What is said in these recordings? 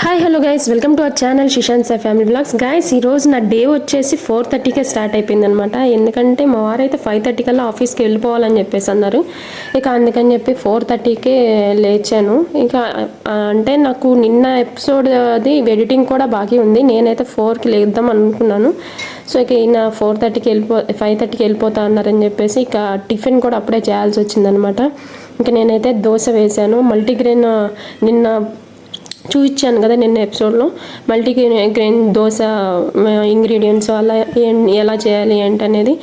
Hi hello guys, welcome to our channel Shishant Sai family blogs. Guys ఈరోజు నా day వచ్చేసి 4:30కే start అయిపోయింది అనమాట. ఎందుకంటే మా వారైతే 5:30 కల్లా ఆఫీస్కి వెళ్ళిపోవాలని చెప్పేసి అన్నారు. ఇక అందుకని చెప్పి 4:30కే లేచాను. ఇక అంటే నాకు నిన్న ఎపిసోడ్ అది ఎడిటింగ్ కూడా బాగా ఉంది. నేనైతే 4కి లేద్దాం అనుకున్నాను. సో ఇక ఈయన 5:30కి వెళ్ళిపోతా అన్నారని చెప్పేసి ఇక టిఫిన్ కూడా అప్పుడే చేయాల్సి వచ్చిందనమాట. ఇంక నేనైతే దోశ వేశాను. మల్టీగ్రెయిన్ నిన్న చూపించాను కదా నిన్న ఎపిసోడ్లో, మల్టీగ్రెయిన్ దోశ ఇంగ్రీడియంట్స్ అలా ఎలా చేయాలి ఏంటనేది.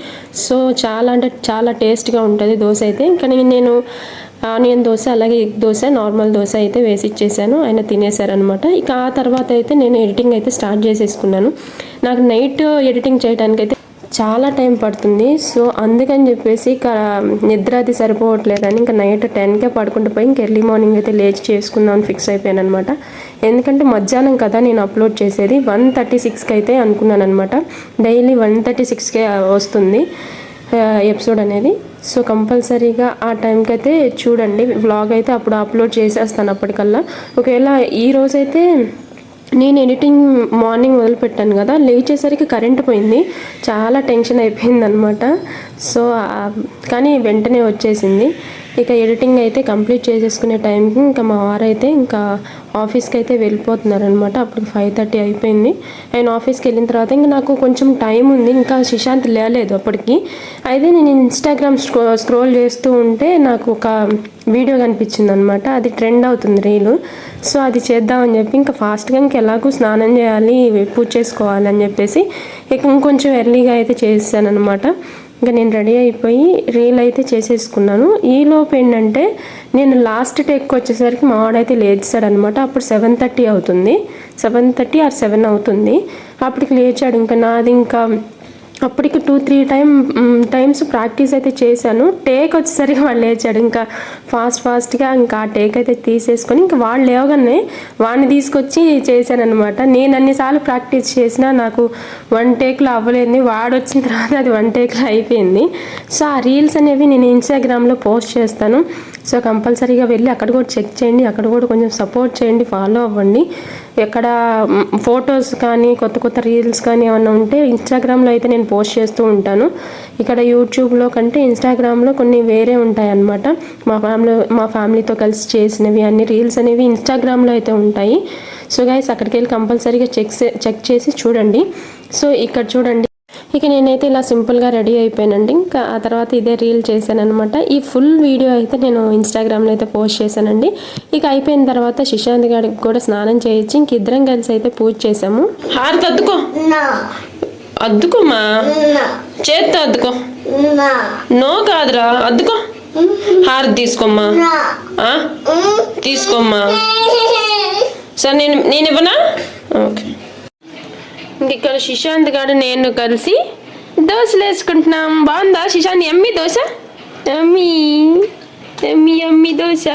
సో చాలా అంటే చాలా టేస్ట్గా ఉంటుంది దోశ అయితే. ఇంకా నేను ఆనియన్ దోశ అలాగే ఎగ్ దోశ నార్మల్ దోశ అయితే వేసి ఇచ్చేసాను. ఆయన తినేశారనమాట. ఇక ఆ తర్వాత అయితే నేను ఎడిటింగ్ అయితే స్టార్ట్ చేసేసుకున్నాను. నాకు నైట్ ఎడిటింగ్ చేయడానికి అయితే చాలా టైం పడుతుంది. సో అందుకని చెప్పేసి ఇక నిద్ర అది సరిపోవట్లేదని ఇంకా నైట్ 10కే పడుకుంటూ పోయి ఇంక ఎర్లీ మార్నింగ్ అయితే లేచి చేసుకుందామని ఫిక్స్ అయిపోయాను అనమాట. ఎందుకంటే మధ్యాహ్నం కదా నేను అప్లోడ్ చేసేది, 1:36కి అయితే అనుకున్నాను అనమాట. డైలీ 1:36కే వస్తుంది ఎపిసోడ్ అనేది. సో కంపల్సరీగా ఆ టైంకి అయితే చూడండి. వ్లాగ్ అయితే అప్పుడు అప్లోడ్ చేసేస్తాను అప్పటికల్లా. ఒకవేళ ఈరోజైతే నేను ఎడిటింగ్ మార్నింగ్ మొదలుపెట్టాను కదా, లేచేసరికి కరెంట్ పోయింది. చాలా టెన్షన్ అయిపోయింది అనమాట. సో కానీ వెంటనే వచ్చేసింది. ఇక ఎడిటింగ్ అయితే కంప్లీట్ చేసేసుకునే టైంకి ఇంకా మా వారైతే ఇంకా ఆఫీస్కి అయితే వెళ్ళిపోతున్నారనమాట. అప్పుడు 5:30 అయిపోయింది. ఆయన ఆఫీస్కి వెళ్ళిన తర్వాత ఇంకా నాకు కొంచెం టైం ఉంది. ఇంకా శిశాంత్ లేలేదు అప్పటికి. అయితే నేను ఇన్స్టాగ్రామ్ స్క్రోల్ చేస్తూ ఉంటే నాకు ఒక వీడియో కనిపించింది అనమాట. అది ట్రెండ్ అవుతుంది రీలు. సో అది చేద్దామని చెప్పి ఇంకా ఫాస్ట్గా ఎలాగూ స్నానం చేయాలి, పూజ చేసుకోవాలి అని చెప్పేసి ఇక ఇంకొంచెం ఎర్లీగా అయితే చేసాను అనమాట. ఇంకా నేను రెడీ అయిపోయి రీల్ అయితే చేసేసుకున్నాను. ఈలోపు ఏంటంటే నేను లాస్ట్ టేక్ వచ్చేసరికి మా వాడైతే లేచాడనమాట. అప్పుడు 7:30 అవుతుంది, 7:30 or 7 అవుతుంది. అప్పటికి లేచాడు. ఇంకా నాది ఇంకా అప్పటికి 2-3 టైమ్స్ ప్రాక్టీస్ అయితే చేశాను. టేక్ వచ్చేసరికి వాడు లేచాడు. ఇంకా ఫాస్ట్గా ఇంకా ఆ టేక్ అయితే తీసేసుకొని ఇంకా వాడు లేవగానే వాడిని తీసుకొచ్చి చేశానమాట. నేను అన్నిసార్లు ప్రాక్టీస్ చేసినా నాకు 1 టేక్లో అవ్వలేదు. వాడు వచ్చిన తర్వాత అది 1 టేక్లో అయిపోయింది. సో ఆ రీల్స్ అనేవి నేను ఇన్స్టాగ్రామ్లో పోస్ట్ చేస్తాను. సో కంపల్సరీగా వెళ్ళి అక్కడ కూడా చెక్ చేయండి, అక్కడ కూడా కొంచెం సపోర్ట్ చేయండి, ఫాలో అవ్వండి. ఎక్కడ ఫొటోస్ కానీ కొత్త రీల్స్ కానీ ఏమన్నా ఉంటే ఇన్స్టాగ్రామ్లో అయితే నేను పోస్ట్ చేస్తూ ఉంటాను. ఇక్కడ యూట్యూబ్లో కంటే ఇన్స్టాగ్రామ్లో కొన్ని వేరే ఉంటాయి అన్నమాట. మా ఫ్యామిలీతో కలిసి చేసినవి అన్ని రీల్స్ అనేవి ఇన్స్టాగ్రామ్లో అయితే ఉంటాయి. సో గైస్ అక్కడికి వెళ్ళి కంపల్సరీగా చెక్ చేసి చూడండి. సో ఇక్కడ చూడండి, ఇక నేనైతే ఇలా సింపుల్గా రెడీ అయిపోయానండి. ఇంకా ఆ తర్వాత ఇదే రీల్ చేశాను అనమాట. ఈ ఫుల్ వీడియో అయితే నేను ఇన్స్టాగ్రామ్లో అయితే పోస్ట్ చేశానండి. ఇక అయిపోయిన తర్వాత శిశాంత్ గారికి కూడా స్నానం చేయించి ఇంక ఇద్దరం కలిసి అయితే పూజ చేసాము. హారతి అద్దుకోమా, చేత్తో అద్దుకో. నో కాదురా, అద్దుకో. హారతి తీసుకోమ్మా, తీసుకోమ్మా. సరే నేను ఇవ్వనా? ఓకే. ఇంక ఇక్కడ శిశాంత్ గారు నేను కలిసి దోశలు వేసుకుంటున్నాం. బాగుందా శిశాంత్? ఎమ్మి దోశ, ఎమ్మి ఎమ్మి ఎమ్మి దోశ.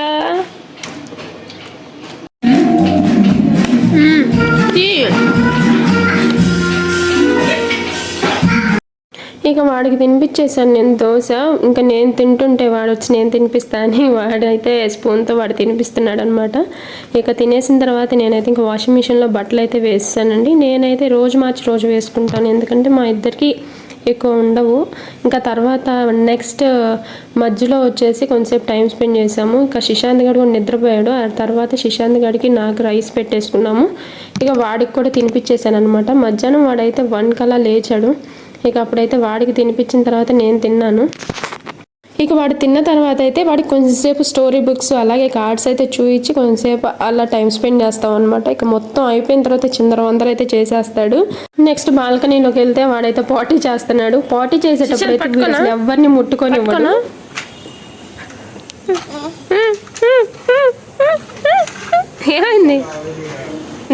ఇక వాడికి తినిపించేసాను నేను దోశ. ఇంకా నేను తింటుంటే వాడు వచ్చి నేను తినిపిస్తా అని వాడైతే స్పూన్తో వాడు తినిపిస్తున్నాడు అనమాట. ఇక తినేసిన తర్వాత నేనైతే ఇంకా వాషింగ్ మిషన్లో బట్టలు అయితే వేసానండి. నేనైతే రోజు మార్చి రోజు వేసుకుంటాను, ఎందుకంటే మా ఇద్దరికి ఎక్కువ ఉండవు. ఇంకా తర్వాత నెక్స్ట్ మధ్యలో వచ్చేసి కొంచెంసేపు టైం స్పెండ్ చేసాము. ఇంకా శిశాంత్ గడు కూడా నిద్రపోయాడు. ఆ తర్వాత శిశాంత్ గడికి నాకు రైస్ పెట్టేసుకున్నాము. ఇక వాడికి కూడా తినిపించేసాను అనమాట. మధ్యాహ్నం వాడైతే 1 కల్లా లేచాడు. ఇక అప్పుడైతే వాడికి తినిపించిన తర్వాత నేను తిన్నాను. ఇక వాడు తిన్న తర్వాత అయితే వాడికి కొంచెంసేపు స్టోరీ బుక్స్ అలాగే కార్డ్స్ అయితే చూపించి కొంచెంసేపు అలా టైం స్పెండ్ చేస్తాం అనమాట. ఇక మొత్తం అయిపోయిన తర్వాత చిందరవందర అయితే చేసేస్తాడు. నెక్స్ట్ బాల్కనీలోకి వెళ్తే వాడైతే పార్టీ చేస్తున్నాడు. పార్టీ చేసేటప్పుడు అయితే ఎవరిని ముట్టుకొని ఇవ్వను. ఏమైంది?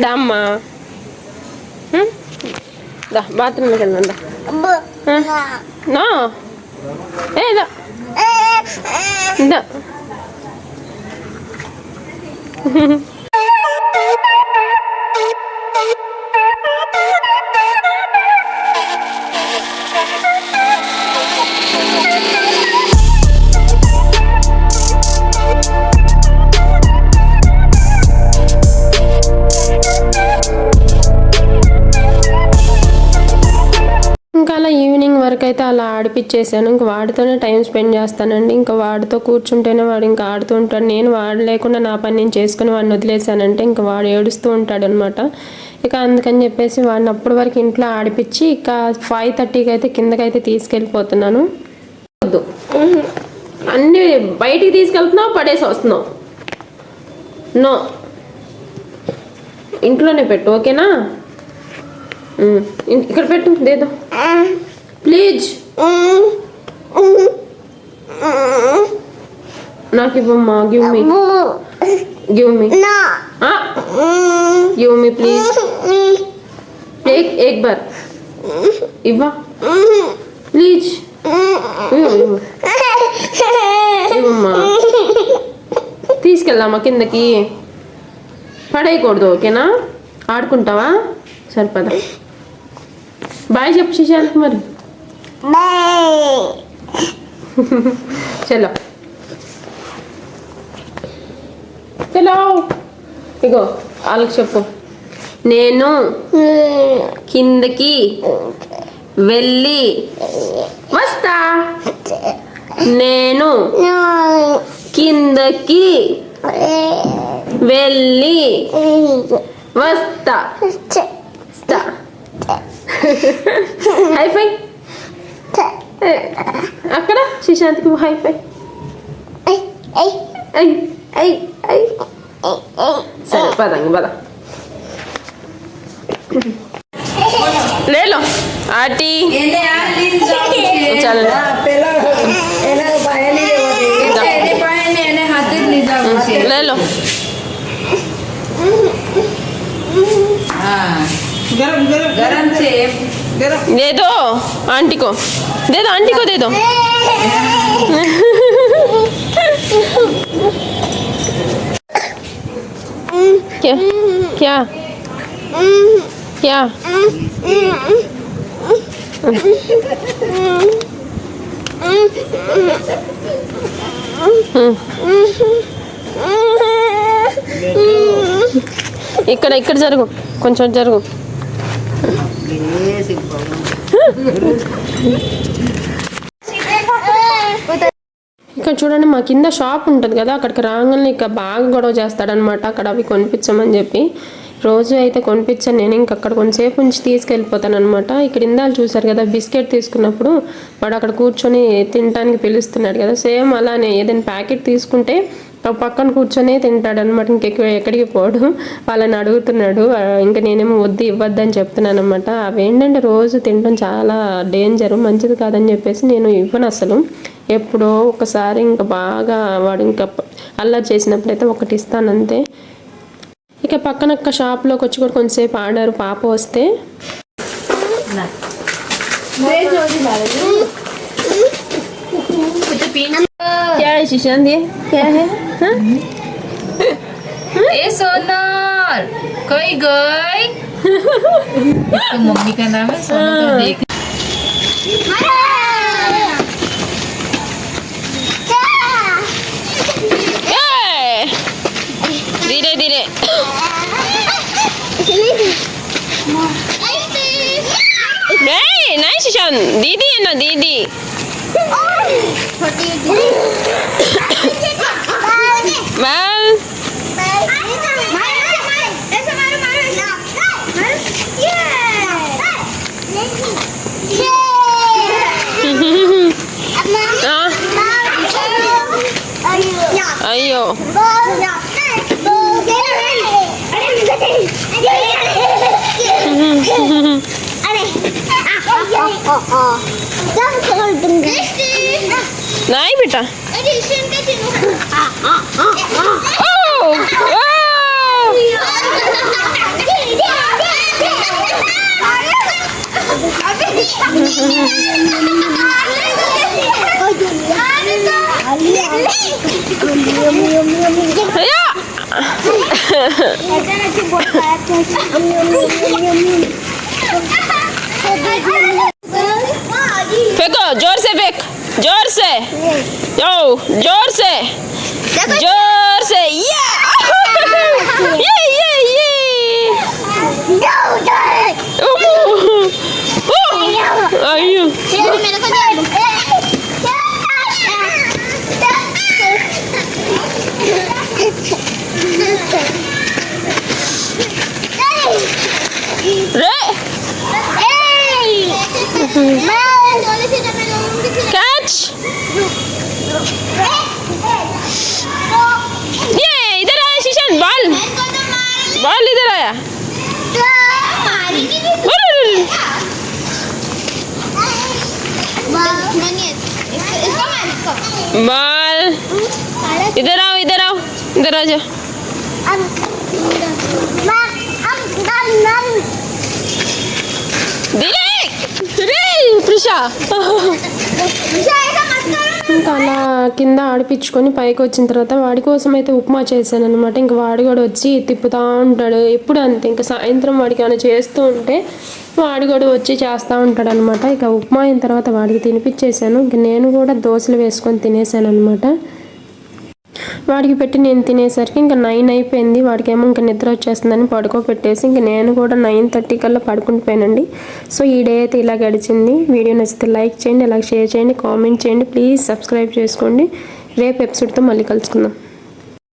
దామ్మా బాత్రూమ్లోకి వెళ్ళండి. నా ఏదా వరకు అయితే అలా ఆడిపించేసాను. ఇంక వాడితోనే టైం స్పెండ్ చేస్తానండి. ఇంకా వాడితో కూర్చుంటేనే వాడు ఇంకా ఆడుతూ ఉంటాడు. నేను వాడు లేకుండా నా పని నేను చేసుకుని వాడిని వదిలేసానంటే ఇంకా వాడు ఏడుస్తూ ఉంటాడు అనమాట. ఇక అందుకని చెప్పేసి వాడిని అప్పటి వరకు ఇంట్లో ఆడిపించి ఇక 5:30కి అయితే కిందకైతే తీసుకెళ్ళిపోతున్నాను. వద్దు అన్నీ బయటికి తీసుకెళ్తున్నావు, పడేసి వస్తున్నావు. నో, ఇంట్లోనే పెట్టు, ఓకేనా? ఇక్కడ పెట్టు, దేదో ప్లీజ్. నాకు ఇవ్వమ్మా, give me give me give me please. एक बार ఇవ్వా ప్లీజ్. ఇవ్వమ్మా, తీసుకెళ్దామా కిందకి? పడేయకూడదు, ఓకేనా? ఆడుకుంటావా? సరిపదా. బాయ్ చెప్పు శశాంత్ మరి. చలో చలో. ఇగో వాళ్ళకి చెప్పు, నేను కిందకి వెళ్ళి వస్తా. నేను కిందకి వెళ్ళి వస్తా. హైఫై అక్కడ శశాంత్కి హైఫై. సరే పదండి, పద. ले लो आटी, चल ले लो. गरम से दे दो आंटी को, दे दो आंटी को, दे दो. क्या क्या क्या? ఇక్కడ ఇక్కడ జరుగు, కొంచెం జరుగు. ఇక్కడ చూడండి, మా కింద షాప్ ఉంటుంది కదా, అక్కడికి రాగానే ఇక బాగా గొడవ చేస్తాడనమాట. అక్కడ అవి కొనిపించమని చెప్పి రోజు అయితే కొనిపించాను నేను. ఇంక అక్కడ కొంచెంసేపు ఉంచి తీసుకెళ్ళిపోతాను అనమాట. ఇక్కడ ఇందాలు చూసారు కదా, బిస్కెట్ తీసుకున్నప్పుడు వాడు అక్కడ కూర్చొని తినడానికి పిలుస్తున్నాడు కదా, సేమ్ అలానే ఏదైనా ప్యాకెట్ తీసుకుంటే పక్కన కూర్చొని తింటాడు అనమాట. ఇంకెక్కువ ఎక్కడికి పోడు. వాళ్ళని అడుగుతున్నాడు. ఇంకా నేనేమో వద్దు, ఇవ్వద్దని చెప్తున్నాను అనమాట. అవి ఏంటంటే రోజు తినడం చాలా డేంజర్, మంచిది కాదని చెప్పేసి నేను ఇవ్వను అసలు. ఎప్పుడో ఒకసారి ఇంకా బాగా వాడు ఇంకా అల్లరి చేసినప్పుడైతే ఒకటి ఇస్తాను అంతే. ఇక పక్కనక్క షాప్లోకి వచ్చి కూడా కొంచెంసేపు ఆడారు పాప వస్తే. क्या है शीशान दिए? क्या है? ए सोनल कोई गई? तो मम्मी का नाम है सोनल, तो देख. धीरे धीरे. नहीं नहीं शीशान, दीदी है ना, दीदी. अयो नहीं बेटा. फेंको, जोर से फेंक, जोर से. यो जोर से, जोर से. ये अयो बाल इधर आओ इधर आओ इधर आ जाओ ఇంకా అలా కింద ఆడిపించుకొని పైకి వచ్చిన తర్వాత వాడి కోసం అయితే ఉప్మా చేశాను అనమాట. ఇంకా వాడు కూడా వచ్చి తిప్పుతూ ఉంటాడు ఎప్పుడు అంతే. ఇంకా సాయంత్రం వాడికి ఏమైనా చేస్తూ ఉంటే వాడు కూడా వచ్చి చేస్తూ ఉంటాడు అనమాట. ఇక ఉప్మా అయిన తర్వాత వాడికి తినిపించేసాను. ఇంక నేను కూడా దోశలు వేసుకొని తినేసాను అనమాట. వాడికి పెట్టి నేను తినేసరికి ఇంకా 9 అయిపోయింది. వాడికేమో ఇంకా నిద్ర వచ్చేస్తుందని పడుకోబెట్టేసి ఇంక నేను కూడా 9:30 కల్లా పడుకుంటుపోయానండి. సో ఈ డే అయితే ఇలా గడిచింది. వీడియో నచ్చితే లైక్ చేయండి, అలాగే షేర్ చేయండి, కామెంట్ చేయండి, ప్లీజ్ సబ్స్క్రైబ్ చేసుకోండి. రేపు ఎపిసోడ్తో మళ్ళీ కలుసుకుందాం.